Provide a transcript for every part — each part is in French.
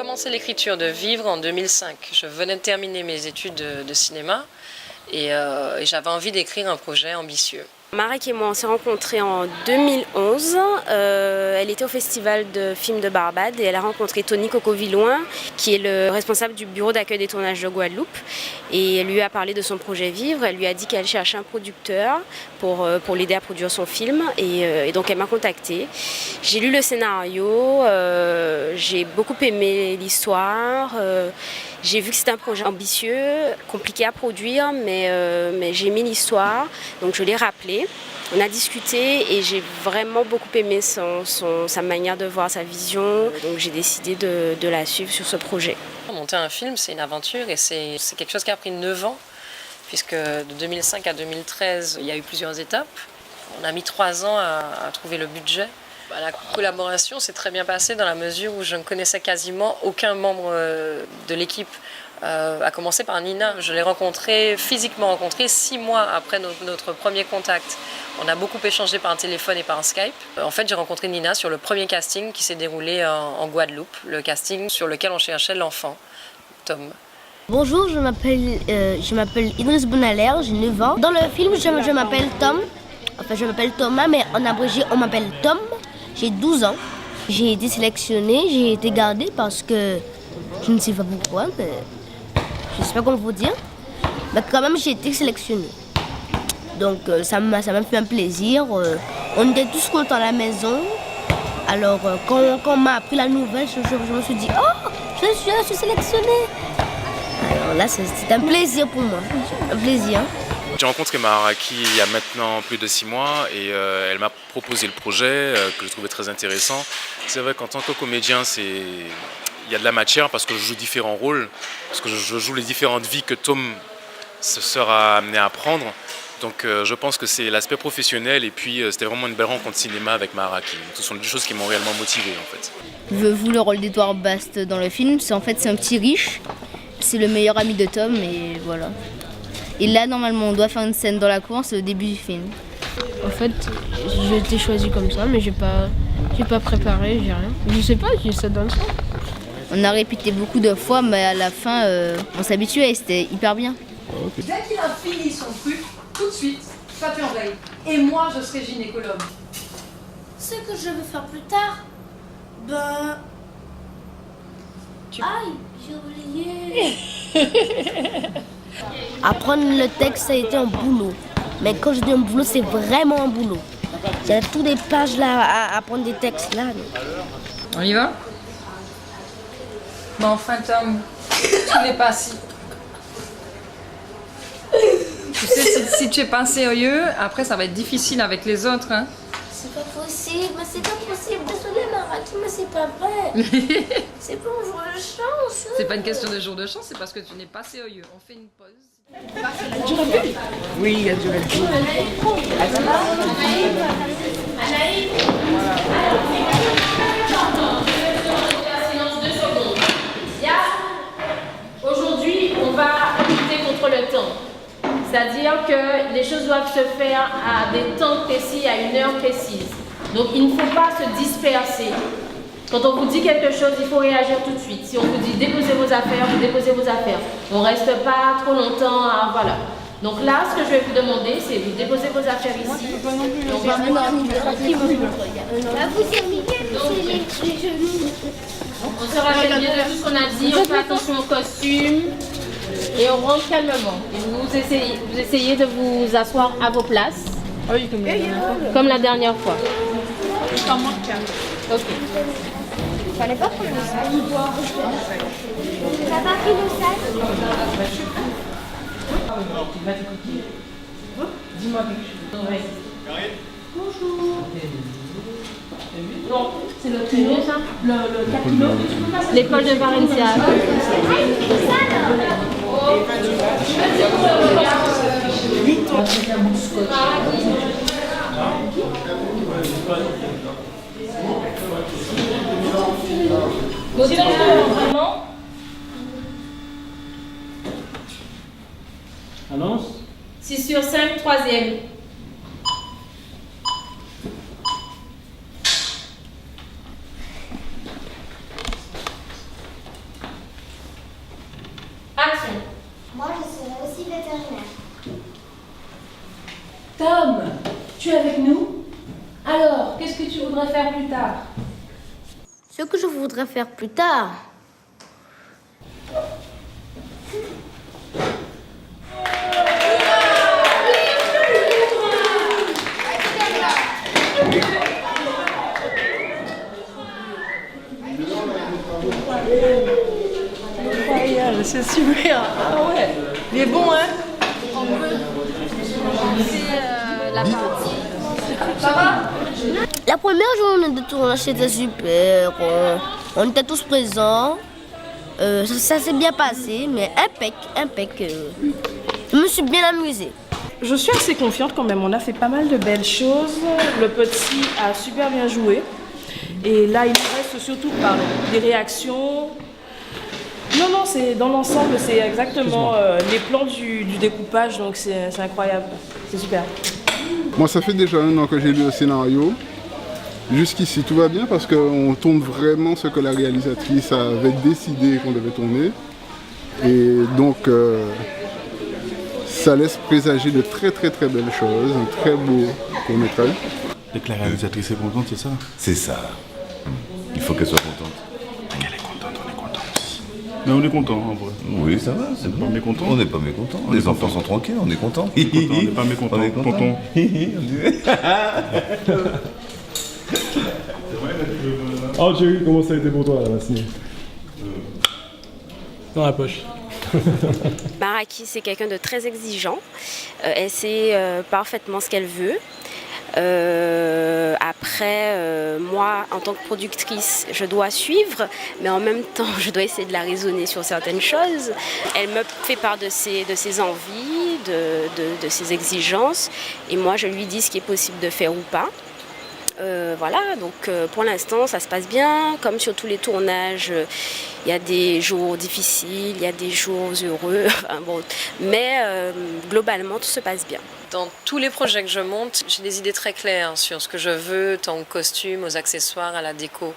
commencé l'écriture de Vivre en 2005. Je venais de terminer mes études de cinéma et j'avais envie d'écrire un projet ambitieux. Marek et moi, on s'est rencontrés en 2011. Elle était au festival de films de Barbade et elle a rencontré Tony Coco-Villouin, qui est le responsable du bureau d'accueil des tournages de Guadeloupe. Et elle lui a parlé de son projet Vivre. Elle lui a dit qu'elle cherchait un producteur pour l'aider à produire son film. Et donc elle m'a contactée. J'ai lu le scénario, j'ai beaucoup aimé l'histoire. J'ai vu que c'était un projet ambitieux, compliqué à produire, mais j'ai aimé l'histoire, donc je l'ai rappelé. On a discuté et j'ai vraiment beaucoup aimé sa manière de voir, sa vision, donc j'ai décidé de la suivre sur ce projet. Monter un film, c'est une aventure et c'est quelque chose qui a pris 9 ans, puisque de 2005 à 2013, il y a eu plusieurs étapes. On a mis 3 ans à trouver le budget. La collaboration s'est très bien passée dans la mesure où je ne connaissais quasiment aucun membre de l'équipe. À commencer par Nina, je l'ai physiquement rencontrée 6 mois après notre premier contact. On a beaucoup échangé par téléphone et par Skype. En fait, j'ai rencontré Nina sur le premier casting qui s'est déroulé en Guadeloupe, le casting sur lequel on cherchait l'enfant, Tom. Bonjour, je m'appelle Idriss Bounaler, j'ai 9 ans. Dans le film, je m'appelle Tom. Enfin, je m'appelle Thomas, mais en abrégé, on m'appelle Tom. J'ai 12 ans. J'ai été sélectionnée, j'ai été gardée parce que je ne sais pas pourquoi, mais je ne sais pas comment vous dire. Mais quand même, j'ai été sélectionnée. Donc, ça m'a fait un plaisir. On était tous contents à la maison. Alors, quand on m'a appris la nouvelle, je me suis dit « Oh, je suis sélectionnée !» Alors là, c'est un plaisir pour moi. Un plaisir. J'ai rencontré Maraki il y a maintenant plus de 6 mois et elle m'a proposé le projet que je trouvais très intéressant. C'est vrai qu'en tant que comédien, il y a de la matière parce que je joue différents rôles, parce que je joue les différentes vies que Tom sera amené à prendre. Donc je pense que c'est l'aspect professionnel et puis c'était vraiment une belle rencontre cinéma avec Maraki. Ce sont des choses qui m'ont réellement motivé en fait. Je joue le rôle d'Edouard Bast dans le film. C'est un petit riche, c'est le meilleur ami de Tom et voilà. Et là, normalement, on doit faire une scène dans la cour, c'est au début du film. En fait, j'ai été choisie comme ça, mais j'ai pas préparé, j'ai rien. Je sais pas, j'ai ça dans le sang. On a répété beaucoup de fois, mais à la fin, on s'habituait et c'était hyper bien. Dès qu'il a fini son truc, tout de suite, toi tu envahis. Et moi, je serai gynécologue. Ce que je veux faire plus tard, Aïe, j'ai oublié. Apprendre le texte, ça a été un boulot. Mais quand je dis un boulot, c'est vraiment un boulot. Il y a toutes des pages là à apprendre des textes là. On y va? Mais enfin, Tom, tu n'es pas si. Tu sais, si tu es pas sérieux, après ça va être difficile avec les autres. Hein. C'est pas possible, mais c'est pas possible. Désolée, Maraki, mais c'est pas vrai. C'est pas un jour de chance. C'est pas une question de jour de chance, c'est parce que tu n'es pas sérieux. On fait une pause. Oui, il y a du Red Bull. Aujourd'hui, on va lutter contre le temps. C'est-à-dire que les choses doivent se faire à des temps précis, à une heure précise. Donc il ne faut pas se disperser. Quand on vous dit quelque chose, il faut réagir tout de suite. Si on vous dit déposez vos affaires, vous déposez vos affaires. On ne reste pas trop longtemps à... Voilà. Donc là, ce que je vais vous demander, c'est vous déposez vos affaires ici. On va on se rappelle bien de tout ce qu'on a dit, on fait attention au costume et on rentre calmement. Et vous essayez de vous asseoir à vos places. Oui, comme la dernière fois. Ok. Fallait pas prendre le sac. T'as pas pris le sac? Dis-moi quelque chose. Bonjour. Non, c'est le kilo, ça? Le 4 kilos. L'école de Valencia. Vraiment? Annonce? 6 sur 5, troisième. Tu es avec nous? Alors, qu'est-ce que tu voudrais faire plus tard? Ce que je voudrais faire plus tard. Incroyable, c'est super. Ah ouais, il est bon, hein? C'est la partie. Ça va? La première journée de tournage, c'était super. On était tous présents. Ça s'est bien passé, mais impec. Je me suis bien amusée. Je suis assez confiante quand même, on a fait pas mal de belles choses. Le petit a super bien joué. Et là, il nous reste surtout des réactions. Non, c'est dans l'ensemble, c'est exactement les plans du découpage, donc c'est incroyable. C'est super. Moi, ça fait déjà 1 an que j'ai lu le scénario. Jusqu'ici, tout va bien parce qu'on tourne vraiment ce que la réalisatrice avait décidé qu'on devait tourner. Et donc, ça laisse présager de très belles choses, un très beau court-métrage. Et que la réalisatrice est contente, c'est ça? C'est ça. Il faut qu'elle soit contente. Elle est contente, on est content aussi. Mais on est content en vrai. Oui, ça va. On n'est pas mécontent. On n'est pas mécontent. Les enfants sont tranquilles, on est content. On n'est pas mécontent. On est content. Tonton. Oh Thierry, comment ça a été pour toi la matinée? Dans la poche. Maraki, c'est quelqu'un de très exigeant. Elle sait parfaitement ce qu'elle veut. Après, moi, en tant que productrice, je dois suivre, mais en même temps, je dois essayer de la raisonner sur certaines choses. Elle me fait part de ses envies, de ses exigences, et moi, je lui dis ce qui est possible de faire ou pas. Voilà, donc pour l'instant ça se passe bien, comme sur tous les tournages, il y a des jours difficiles, il y a des jours heureux, enfin, bon, mais globalement tout se passe bien. Dans tous les projets que je monte, j'ai des idées très claires sur ce que je veux, tant aux costumes, aux accessoires, à la déco.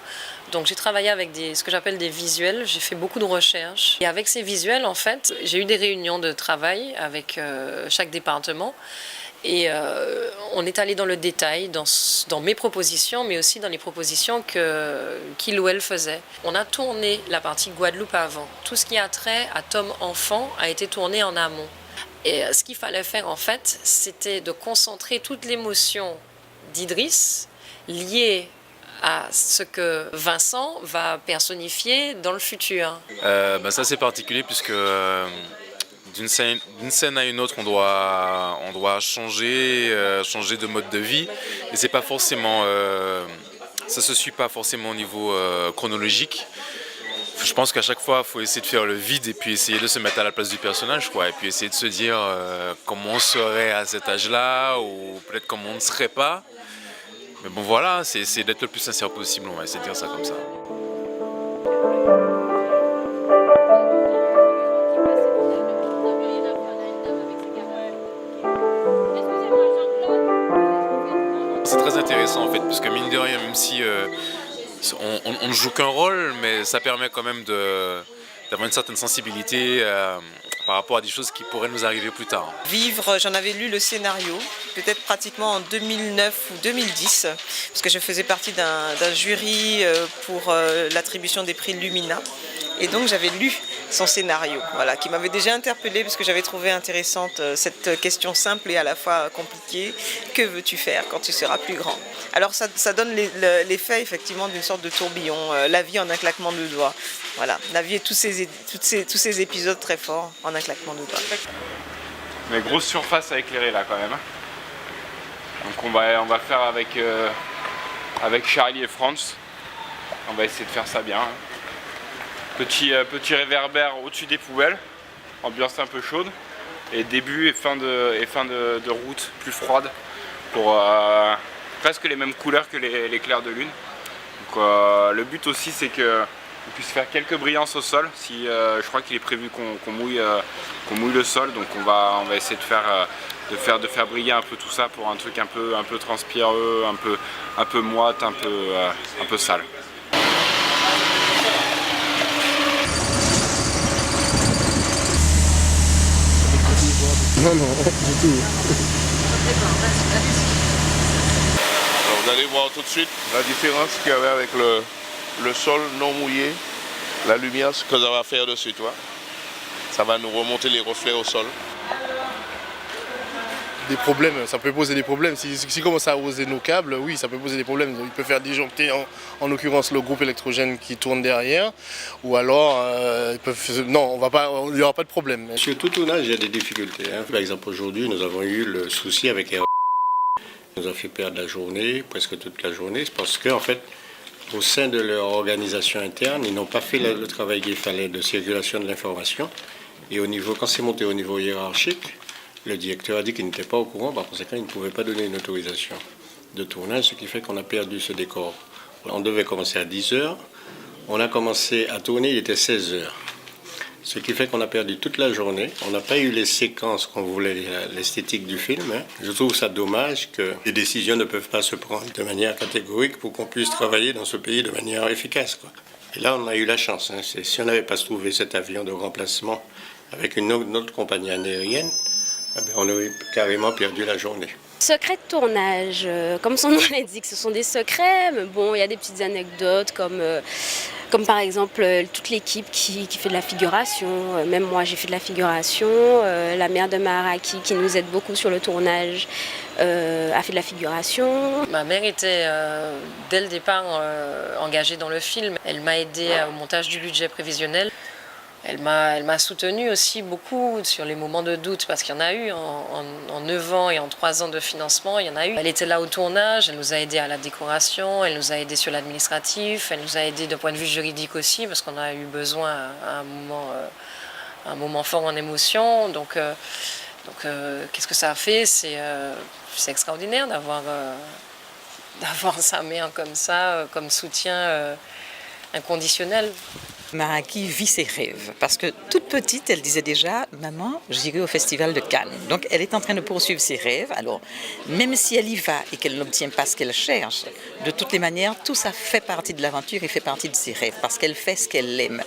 Donc j'ai travaillé avec ce que j'appelle des visuels, j'ai fait beaucoup de recherches. Et avec ces visuels, en fait, j'ai eu des réunions de travail avec chaque département. Et on est allé dans le détail, dans mes propositions, mais aussi dans les propositions qu'il ou elle faisait. On a tourné la partie Guadeloupe avant. Tout ce qui a trait à Tom enfant a été tourné en amont. Et ce qu'il fallait faire en fait, c'était de concentrer toute l'émotion d'Idriss liée à ce que Vincent va personnifier dans le futur. Ça c'est particulier puisque d'une scène à une autre, on doit changer de mode de vie. Et c'est pas forcément, ça se suit pas forcément au niveau chronologique. Je pense qu'à chaque fois, il faut essayer de faire le vide et puis essayer de se mettre à la place du personnage, quoi. Et puis essayer de se dire comment on serait à cet âge-là ou peut-être comment on ne serait pas. Mais bon, voilà, c'est essayer d'être le plus sincère possible. On va essayer de dire ça comme ça. C'est très intéressant en fait, puisque mine de rien, même si on ne joue qu'un rôle, mais ça permet quand même d'avoir une certaine sensibilité par rapport à des choses qui pourraient nous arriver plus tard. Vivre, j'en avais lu le scénario, peut-être pratiquement en 2009 ou 2010, parce que je faisais partie d'un jury pour l'attribution des prix Lumina. Et donc j'avais lu son scénario, voilà, qui m'avait déjà interpellée parce que j'avais trouvé intéressante cette question simple et à la fois compliquée. Que veux-tu faire quand tu seras plus grand? Alors ça donne l'effet effectivement d'une sorte de tourbillon, la vie en un claquement de doigts. Voilà, la vie et tous ces épisodes très forts en un claquement de doigts. Mais grosse surface à éclairer là quand même. Donc on va faire avec Charlie et Franz. On va essayer de faire ça bien. Petit réverbère au-dessus des poubelles, ambiance un peu chaude, et début et fin de route plus froide pour presque les mêmes couleurs que les clairs de lune. Donc, le but aussi c'est qu'on puisse faire quelques brillances au sol. Je crois qu'il est prévu qu'on mouille le sol, donc on va essayer de faire briller un peu tout ça pour un truc un peu transpireux, un peu moite, un peu sale. Non, du tout. Vous allez voir tout de suite la différence qu'il y avait avec le sol non mouillé, la lumière, ce que ça va faire dessus, toi. Ça va nous remonter les reflets au sol. Des problèmes, ça peut poser des problèmes. Si commence à arroser nos câbles, oui, ça peut poser des problèmes. Il peut faire disjoncter, en l'occurrence, le groupe électrogène qui tourne derrière. Ou alors, non, il n'y aura pas de problème. Sur tout tournage, il y a des difficultés. Par exemple, aujourd'hui, nous avons eu le souci avec Air. Nous a fait perdre la journée, presque toute la journée, parce qu'en fait, au sein de leur organisation interne, ils n'ont pas fait le travail qu'il fallait de circulation de l'information. Et quand c'est monté au niveau hiérarchique, le directeur a dit qu'il n'était pas au courant, par conséquent, il ne pouvait pas donner une autorisation de tournage, ce qui fait qu'on a perdu ce décor. On devait commencer à 10h, on a commencé à tourner, il était 16h. Ce qui fait qu'on a perdu toute la journée, on n'a pas eu les séquences qu'on voulait, l'esthétique du film. Je trouve ça dommage que les décisions ne peuvent pas se prendre de manière catégorique pour qu'on puisse travailler dans ce pays de manière efficace, quoi. Et là, on a eu la chance. Si on n'avait pas trouvé cet avion de remplacement avec une autre compagnie aérienne, on aurait carrément perdu la journée. Secret de tournage, comme son nom l'indique, ce sont des secrets, mais bon, il y a des petites anecdotes comme par exemple toute l'équipe qui fait de la figuration, même moi j'ai fait de la figuration, la mère de Maharaki qui nous aide beaucoup sur le tournage a fait de la figuration. Ma mère était dès le départ engagée dans le film, elle m'a aidée au montage du budget prévisionnel. Elle m'a soutenue aussi beaucoup sur les moments de doute, parce qu'il y en a eu en 9 ans et en 3 ans de financement, il y en a eu. Elle était là au tournage, elle nous a aidés à la décoration, elle nous a aidés sur l'administratif, elle nous a aidés d'un point de vue juridique aussi, parce qu'on a eu besoin à un moment fort en émotion. Donc qu'est-ce que ça a fait? C'est extraordinaire d'avoir sa mère comme ça, comme soutien inconditionnel. Maharaki vit ses rêves parce que toute petite, elle disait déjà « Maman, j'irai au Festival de Cannes ». Donc elle est en train de poursuivre ses rêves. Alors, même si elle y va et qu'elle n'obtient pas ce qu'elle cherche, de toutes les manières, tout ça fait partie de l'aventure et fait partie de ses rêves parce qu'elle fait ce qu'elle aime.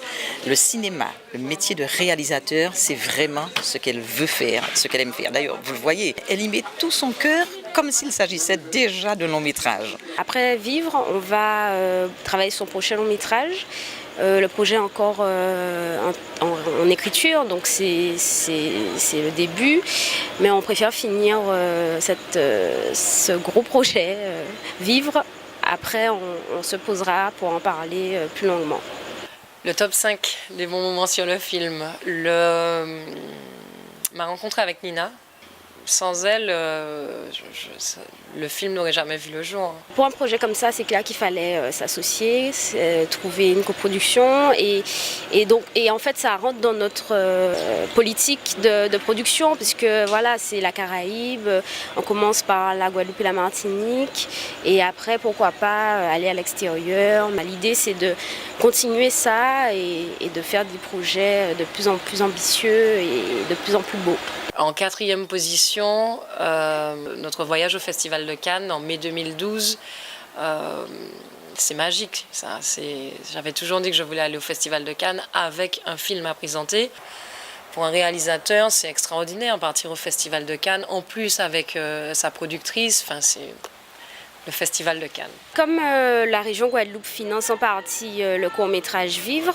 Le cinéma, le métier de réalisateur, c'est vraiment ce qu'elle veut faire, ce qu'elle aime faire. D'ailleurs, vous le voyez, elle y met tout son cœur comme s'il s'agissait déjà de long métrage. Après Vivre, on va travailler sur son prochain long métrage. Le projet est encore en écriture, donc c'est le début, mais on préfère finir ce gros projet, Vivre. Après, on se posera pour en parler plus longuement. Le top 5 des bons moments sur le film. Ma rencontre avec Nina. Sans elle, le film n'aurait jamais vu le jour. Pour un projet comme ça, c'est clair qu'il fallait s'associer, trouver une coproduction et en fait ça rentre dans notre politique de production puisque voilà, c'est la Caraïbe, on commence par la Guadeloupe et la Martinique et après pourquoi pas aller à l'extérieur. L'idée c'est de continuer ça et de faire des projets de plus en plus ambitieux et de plus en plus beaux. En 4e position, notre voyage au Festival de Cannes en mai 2012, c'est magique. J'avais toujours dit que je voulais aller au Festival de Cannes avec un film à présenter. Pour un réalisateur, c'est extraordinaire partir au Festival de Cannes, en plus avec sa productrice. C'est le Festival de Cannes. Comme la région Guadeloupe finance en partie le court-métrage Vivre,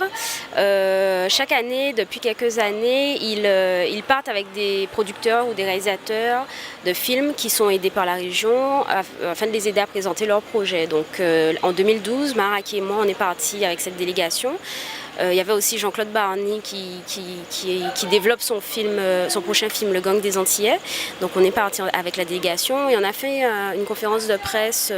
chaque année, depuis quelques années, ils partent avec des producteurs ou des réalisateurs de films qui sont aidés par la région afin de les aider à présenter leurs projets. Donc en 2012, Maharaki et moi, on est partis avec cette délégation. Il y avait aussi Jean-Claude Barny qui développe son prochain film, Le Gang des Antillais. Donc on est parti avec la délégation et on a fait une conférence de presse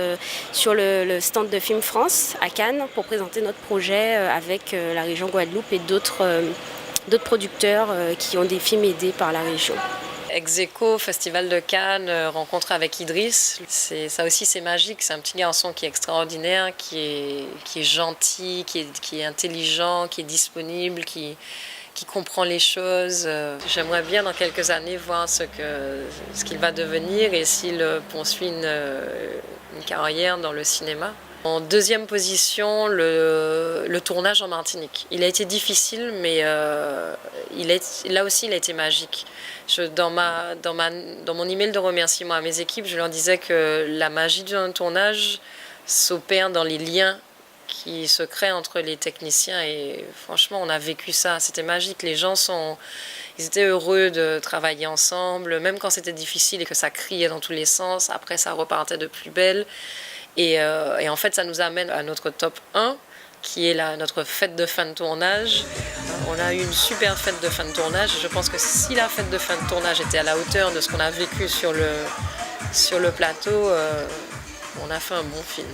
sur le stand de Film France à Cannes pour présenter notre projet avec la région Guadeloupe et d'autres producteurs qui ont des films aidés par la région. Ex-aequo, Festival de Cannes, rencontre avec Idriss. Ça aussi c'est magique, c'est un petit garçon qui est extraordinaire, qui est gentil, qui est intelligent, qui est disponible, qui comprend les choses. J'aimerais bien dans quelques années voir ce qu'il va devenir et s'il poursuit une carrière dans le cinéma. En deuxième position, le tournage en Martinique. Il a été difficile, mais là aussi, il a été magique. Dans mon email de remerciement à mes équipes, je leur disais que la magie d'un tournage s'opère dans les liens qui se créent entre les techniciens. Et franchement, on a vécu ça. C'était magique. Les gens ils étaient heureux de travailler ensemble, même quand c'était difficile et que ça criait dans tous les sens. Après, ça repartait de plus belle. Et en fait, ça nous amène à notre top 1, qui est notre fête de fin de tournage. On a eu une super fête de fin de tournage. Je pense que si la fête de fin de tournage était à la hauteur de ce qu'on a vécu sur le plateau, on a fait un bon film.